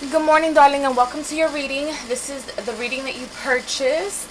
Good morning, darling, and welcome to your reading. This is the reading that you purchased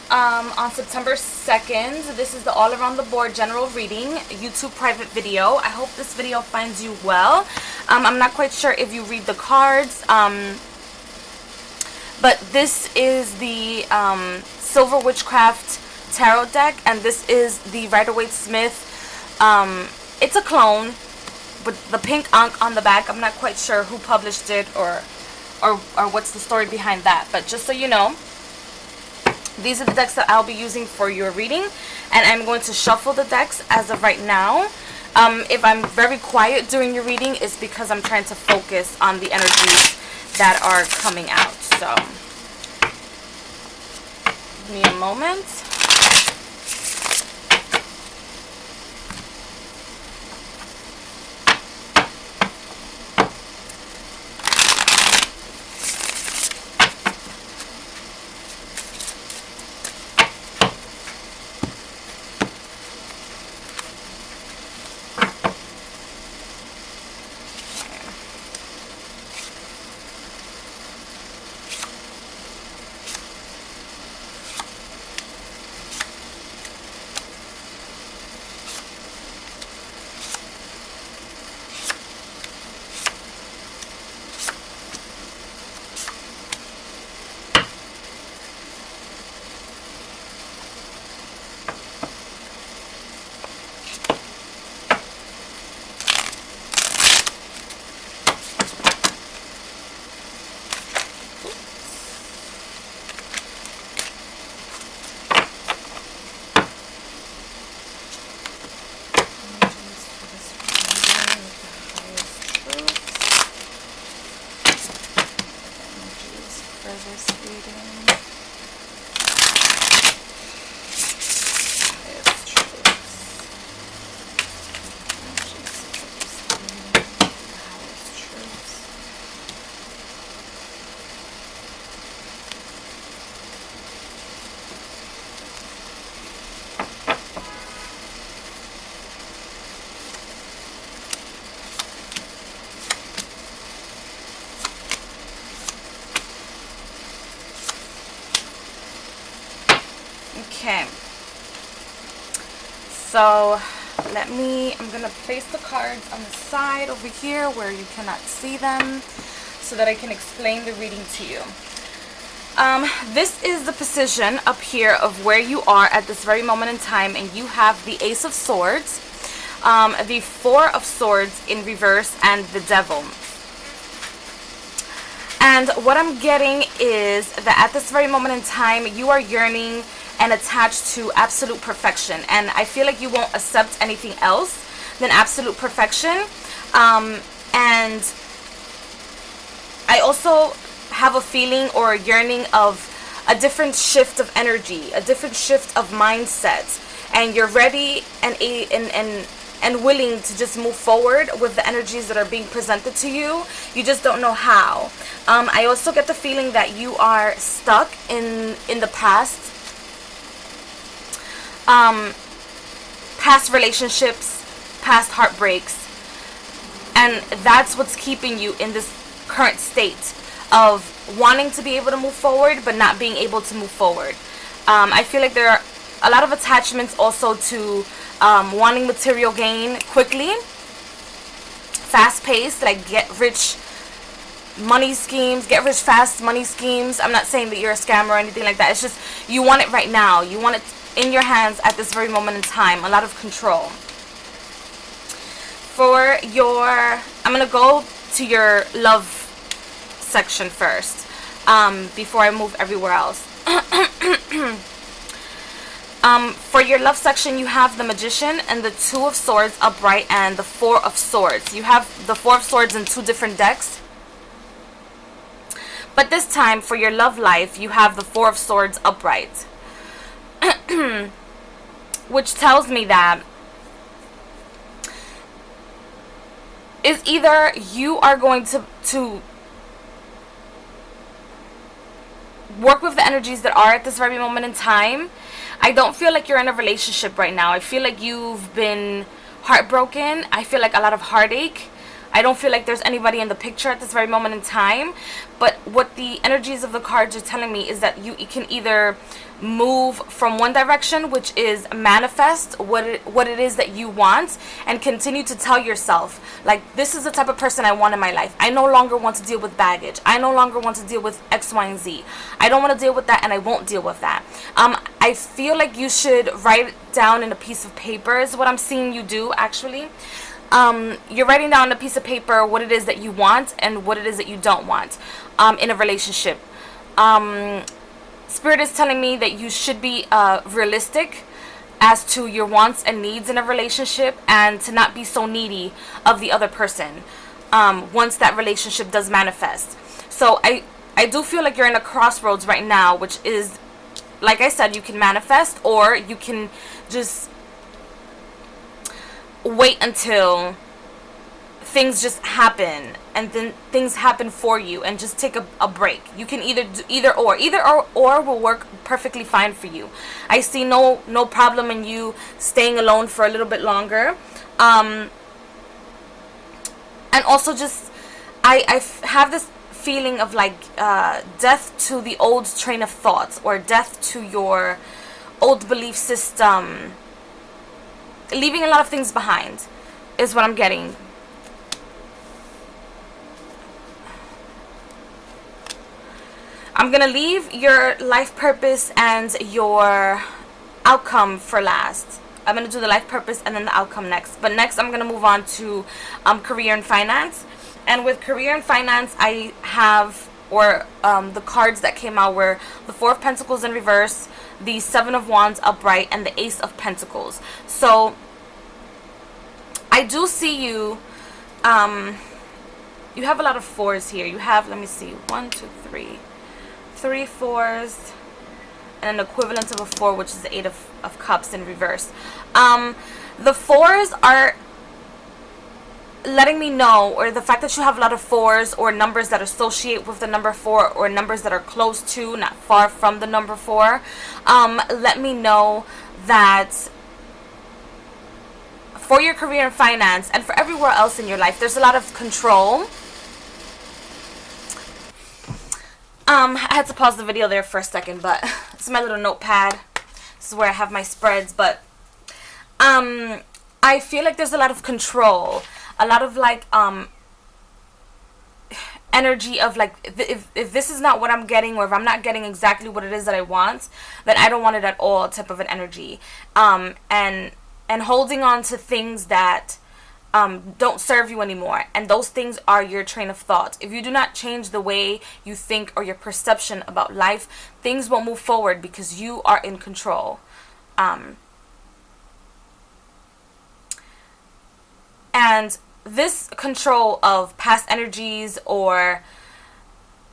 on September 2nd. This is the all around the board general reading, YouTube private video. I hope this video finds you well. I'm not quite sure if you read the cards, but this is the Silver Witchcraft Tarot deck, and this is the Rider-Waite-Smith. It's a clone with the pink ink on the back. I'm not quite sure who published it or what's the story behind that, but just so you know, these are the decks that I'll be using for your reading, and I'm going to shuffle the decks as of right now. If I'm very quiet during your reading, it's because I'm trying to focus on the energies that are coming out. So give me a moment. Okay, so I'm gonna place the cards on the side over here where you cannot see them so that I can explain the reading to you. This is the position up here of where you are at this very moment in time, and you have the Ace of Swords, the Four of Swords in reverse, and the Devil. And what I'm getting is that at this very moment in time, you are yearning and attached to absolute perfection, and I feel like you won't accept anything else than absolute perfection. And I also have a feeling or a yearning of a different shift of energy, a different shift of mindset, and you're ready and willing to just move forward with the energies that are being presented to you. You just don't know how. I also get the feeling that you are stuck in the past. Past relationships, past heartbreaks, and that's what's keeping you in this current state of wanting to be able to move forward but not being able to move forward. I feel like there are a lot of attachments also to wanting material gain quickly, fast-paced, like get rich money schemes, get rich fast money schemes. I'm not saying that you're a scammer or anything like that. It's just you want it right now. You want it in your hands at this very moment in time. A lot of control. For your, I'm going to go to your love section first, before I move everywhere else. For your love section, you have the Magician and the Two of Swords upright and the Four of Swords. You have the Four of Swords in two different decks, but this time for your love life, you have the Four of Swords upright. Which tells me that is either you are going to work with the energies that are at this very moment in time. I don't feel like you're in a relationship right now. I feel like you've been heartbroken. I feel like a lot of heartache. I don't feel like there's anybody in the picture at this very moment in time. But what the energies of the cards are telling me is that you can either move from one direction, which is manifest what it is that you want, and continue to tell yourself, like, this is the type of person I want in my life. I no longer want to deal with baggage. I no longer want to deal with X, Y, and Z. I don't want to deal with that, and I won't deal with that. I feel like you should write it down in a piece of paper is what I'm seeing you do, actually. You're writing down on a piece of paper what it is that you want and what it is that you don't want in a relationship. Spirit is telling me that you should be realistic as to your wants and needs in a relationship, and to not be so needy of the other person once that relationship does manifest. So I do feel like you're in a crossroads right now, which is, like I said, you can manifest, or you can just wait until things just happen, and then things happen for you, and just take a break. You can either or will work perfectly fine for you. I see no problem in you staying alone for a little bit longer. And also, just I have this feeling of like death to the old train of thoughts, or death to your old belief system, leaving a lot of things behind is what I'm getting. I'm gonna leave your life purpose and your outcome for last. I'm gonna do the life purpose and then the outcome next. But next I'm gonna move on to career and finance. And with career and finance, I have, or the cards that came out were the Four of Pentacles in reverse, the Seven of Wands upright, and the Ace of Pentacles. So I do see you, you have a lot of fours here. You have, let me see, 1, 2, 3 fours, and an equivalent of a 4, which is the Eight of Cups in reverse. The fours are letting me know, or the fact that you have a lot of fours, or numbers that associate with the number 4, or numbers that are close to, not far from the number 4, let me know that for your career and finance, and for everywhere else in your life, there's a lot of control. I had to pause the video there for a second, but it's my little notepad. This is where I have my spreads. But I feel like there's a lot of control, a lot of like energy of like, if this is not what I'm getting, or if I'm not getting exactly what it is that I want, then I don't want it at all type of an energy. And holding on to things that don't serve you anymore, and those things are your train of thought. If you do not change the way you think or your perception about life, things won't move forward because you are in control. And this control of past energies, or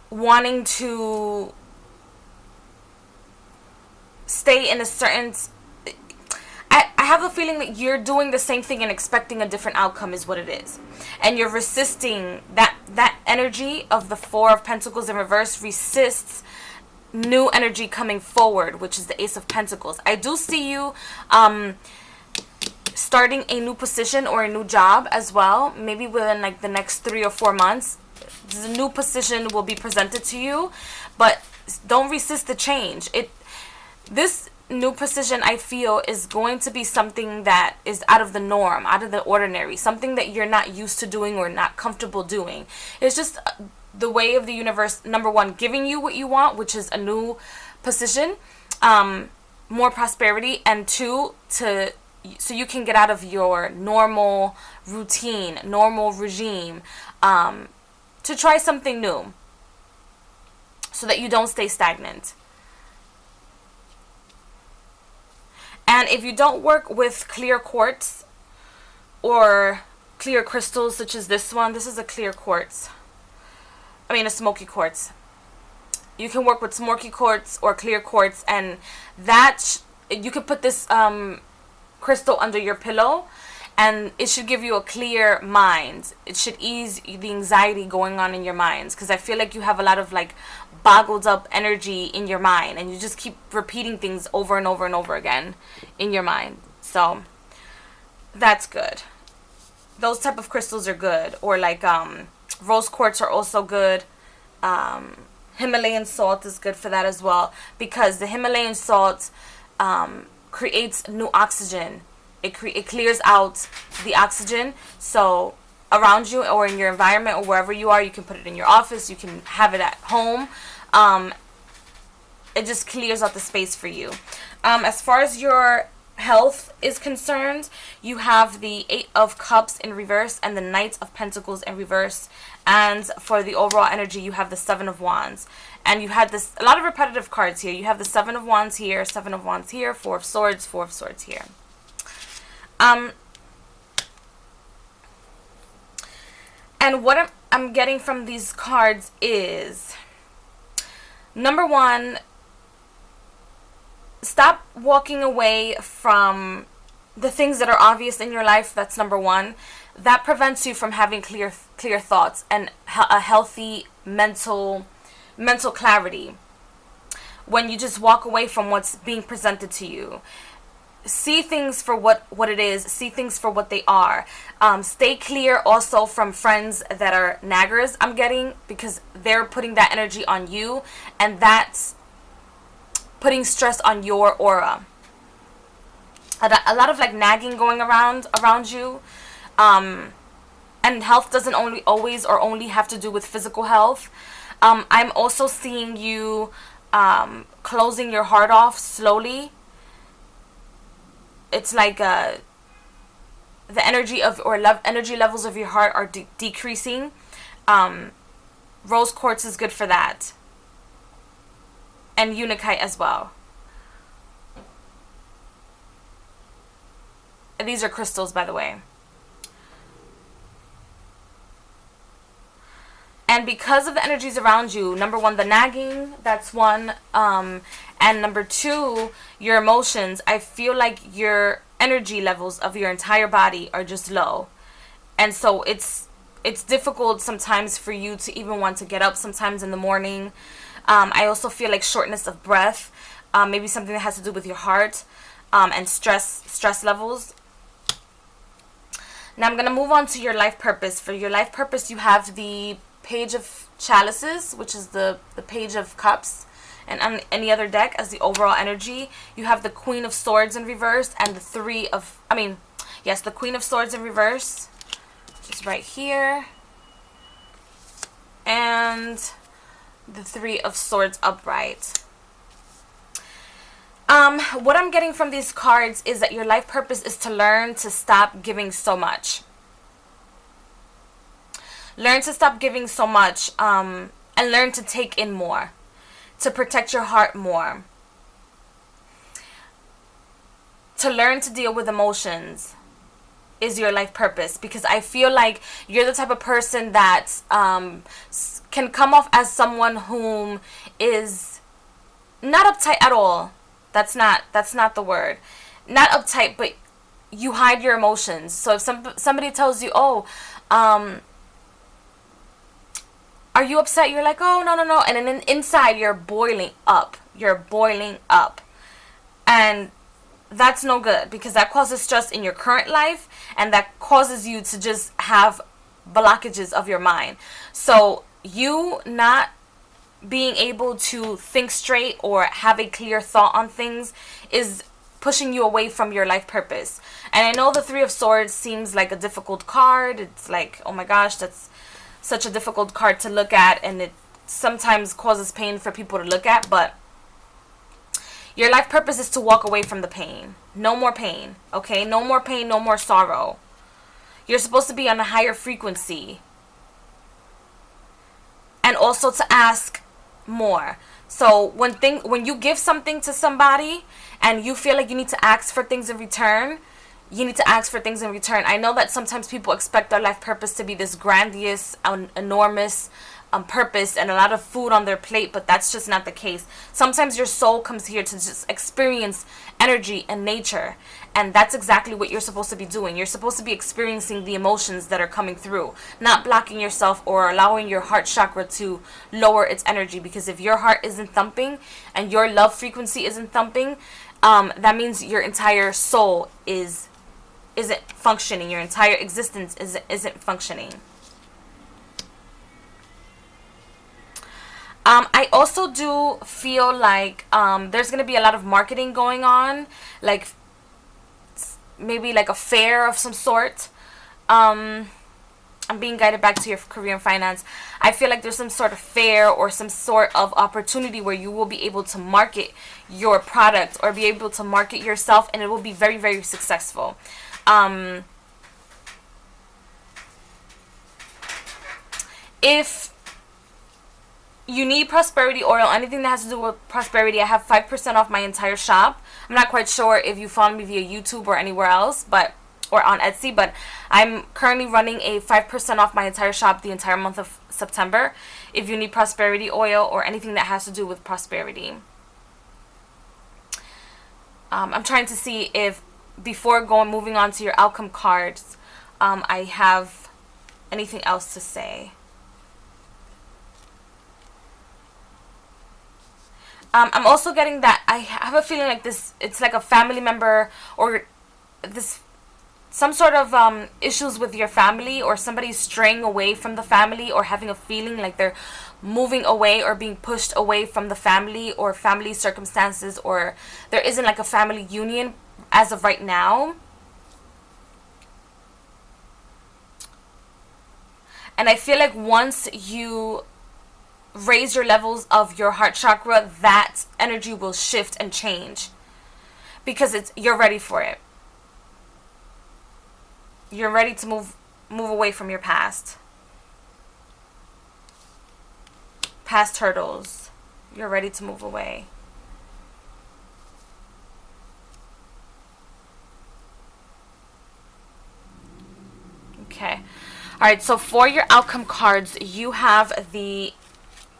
wanting to stay in a certain, I have a feeling that you're doing the same thing and expecting a different outcome is what it is. And you're resisting that energy of the Four of Pentacles in reverse, resists new energy coming forward, which is the Ace of Pentacles. I do see you starting a new position or a new job as well, maybe within like the next 3 or 4 months. The new position will be presented to you, but don't resist the change. This new position, I feel, is going to be something that is out of the norm, out of the ordinary, something that you're not used to doing or not comfortable doing. It's just the way of the universe, number one, giving you what you want, which is a new position, more prosperity, and 2, so you can get out of your normal routine, normal regime, to try something new so that you don't stay stagnant. And if you don't work with clear quartz or clear crystals such as this one, this is a clear quartz. I mean a smoky quartz. You can work with smoky quartz or clear quartz, and that you could put this crystal under your pillow, and it should give you a clear mind. It should ease the anxiety going on in your minds, because I feel like you have a lot of like boggled up energy in your mind, and you just keep repeating things over and over and over again in your mind. So that's good. those type of crystals are good. Or like rose quartz are also good. Himalayan salt is good for that as well, because the Himalayan salt creates new oxygen. It clears out the oxygen. So around you or in your environment or wherever you are, you can put it in your office, you can have it at home. It just clears out the space for you. As far as your health is concerned, you have the 8 of Cups in reverse and the Knight of Pentacles in reverse. And for the overall energy, you have the 7 of Wands. And you had this, a lot of repetitive cards here. You have the 7 of Wands here, 7 of Wands here, 4 of Swords, 4 of Swords here. And what I'm getting from these cards is, number one, stop walking away from the things that are obvious in your life. That's number one. That prevents you from having clear thoughts and a healthy mental clarity. When you just walk away from what's being presented to you, see things for what it is. See things for what they are. Stay clear also from friends that are naggers, I'm getting, because they're putting that energy on you, and that's putting stress on your aura. A lot of like nagging going around you. And health doesn't only have to do with physical health. I'm also seeing you closing your heart off slowly. It's like the energy energy levels of your heart are decreasing. Rose quartz is good for that, and unakite as well. And these are crystals, by the way. And because of the energies around you, number one, the nagging, that's one. And number two, your emotions. I feel like your energy levels of your entire body are just low. And so it's difficult sometimes for you to even want to get up sometimes in the morning. I also feel like shortness of breath. Maybe something that has to do with your heart and stress levels. Now I'm going to move on to your life purpose. For your life purpose, you have the Page of Chalices, which is the Page of Cups, and on any other deck as the overall energy, you have the Queen of Swords in reverse and the the Queen of Swords in reverse, just right here, and the Three of Swords upright. What I'm getting from these cards is that your life purpose is to learn to stop giving so much. Learn to stop giving so much, and learn to take in more, to protect your heart more, to learn to deal with emotions is your life purpose. Because I feel like you're the type of person that can come off as someone whom is not uptight at all. That's not the word. Not uptight, but you hide your emotions. So if somebody tells you, oh, are you upset? You're like, oh, no. And then inside, you're boiling up. And that's no good, because that causes stress in your current life, and that causes you to just have blockages of your mind. So you not being able to think straight or have a clear thought on things is pushing you away from your life purpose. And I know the Three of Swords seems like a difficult card. It's like, oh my gosh, that's such a difficult card to look at, and it sometimes causes pain for people to look at, but your life purpose is to walk away from the pain. No more pain, okay? No more pain, no more sorrow. You're supposed to be on a higher frequency. And also to ask more. So when you give something to somebody and you feel like you need to ask for things in return, you need to ask for things in return. I know that sometimes people expect their life purpose to be this grandiose, enormous purpose and a lot of food on their plate, but that's just not the case. Sometimes your soul comes here to just experience energy and nature, and that's exactly what you're supposed to be doing. You're supposed to be experiencing the emotions that are coming through, not blocking yourself or allowing your heart chakra to lower its energy, because if your heart isn't thumping and your love frequency isn't thumping, that means your entire soul is isn't functioning. Your entire existence isn't functioning. I also do feel like there's going to be a lot of marketing going on, like maybe like a fair of some sort. I'm being guided back to your career and finance. I feel like there's some sort of fair or some sort of opportunity where you will be able to market your product or be able to market yourself, and it will be very, very successful. If you need prosperity oil, anything that has to do with prosperity, I have 5% off my entire shop. I'm not quite sure if you follow me via YouTube or anywhere else, but or on Etsy, but I'm currently running a 5% off my entire shop the entire month of September if you need prosperity oil or anything that has to do with prosperity. I'm trying to see if before moving on to your outcome cards, I have anything else to say. I'm also getting that I have a feeling like this, it's like a family member or this some sort of issues with your family, or somebody straying away from the family, or having a feeling like they're moving away or being pushed away from the family or family circumstances, or there isn't like a family union as of right now. And I feel like once you raise your levels of your heart chakra, that energy will shift and change because you're ready for it. You're ready to move away from your past hurdles. You're ready to move away. Okay. All right, so for your outcome cards, you have the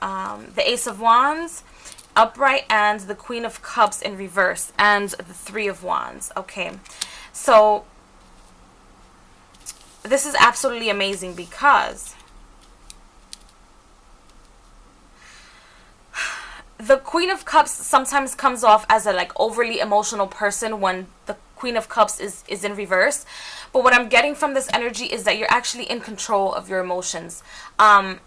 Ace of Wands upright and the Queen of Cups in reverse and the Three of Wands. Okay, so this is absolutely amazing because the Queen of Cups sometimes comes off as a like overly emotional person when the Queen of Cups is in reverse. But what I'm getting from this energy is that you're actually in control of your emotions. And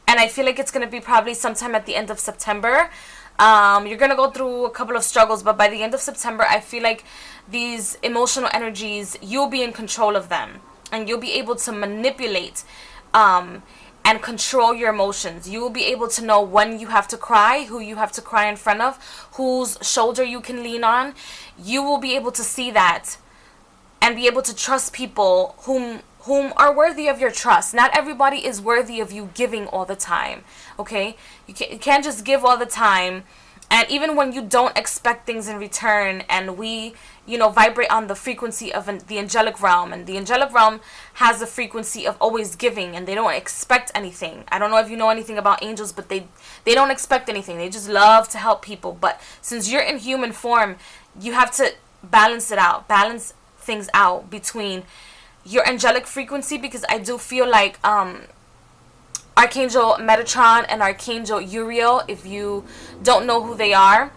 I feel like it's going to be probably sometime at the end of September. You're going to go through a couple of struggles, but by the end of September, I feel like these emotional energies, you'll be in control of them. And you'll be able to manipulate and control your emotions. You will be able to know when you have to cry, who you have to cry in front of, whose shoulder you can lean on. You will be able to see that and be able to trust people whom are worthy of your trust. Not everybody is worthy of you giving all the time, okay? You can't just give all the time. And even when you don't expect things in return, and we, vibrate on the frequency of the angelic realm, and the angelic realm has the frequency of always giving, and they don't expect anything. I don't know if you know anything about angels, but they don't expect anything. They just love to help people. But since you're in human form, you have to balance things out between your angelic frequency, because I do feel like Archangel Metatron and Archangel Uriel, if you don't know who they are,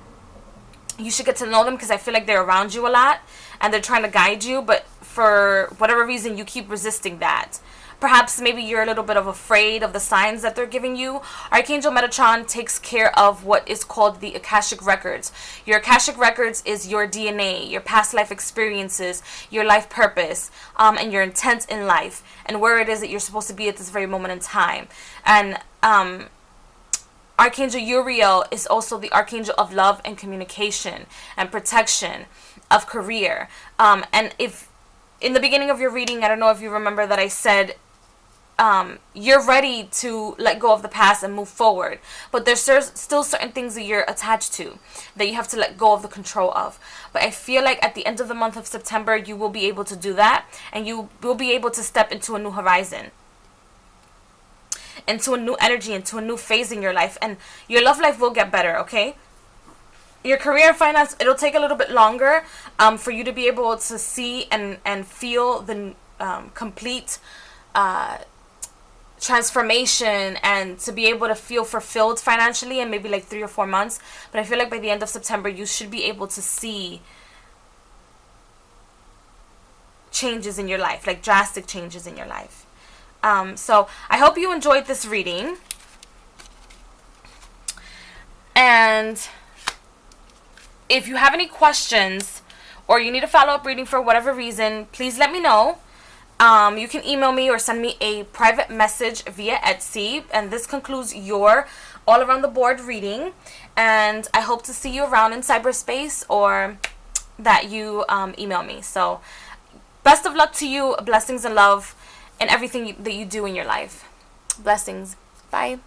you should get to know them, because I feel like they're around you a lot and they're trying to guide you, but for whatever reason you keep resisting that. Perhaps maybe you're a little bit afraid of the signs that they're giving you. Archangel Metatron takes care of what is called the Akashic Records. Your Akashic Records is your DNA, your past life experiences, your life purpose, and your intent in life, and where it is that you're supposed to be at this very moment in time. And Archangel Uriel is also the Archangel of love and communication and protection, of career. And if in the beginning of your reading, I don't know if you remember that I said you're ready to let go of the past and move forward, but there's still certain things that you're attached to that you have to let go of the control of. But I feel like at the end of the month of September, you will be able to do that, and you will be able to step into a new horizon, into a new energy, into a new phase in your life, and your love life will get better, okay? Your career and finance, it'll take a little bit longer for you to be able to see and feel the complete transformation, and to be able to feel fulfilled financially, and maybe like 3 or 4 months. But I feel like by the end of September, you should be able to see changes in your life, like drastic changes in your life. So I hope you enjoyed this reading. And if you have any questions or you need a follow-up reading for whatever reason, please let me know. You can email me or send me a private message via Etsy. And this concludes your all around the board reading. And I hope to see you around in cyberspace or that you email me. So best of luck to you. Blessings and love in everything that you do in your life. Blessings. Bye.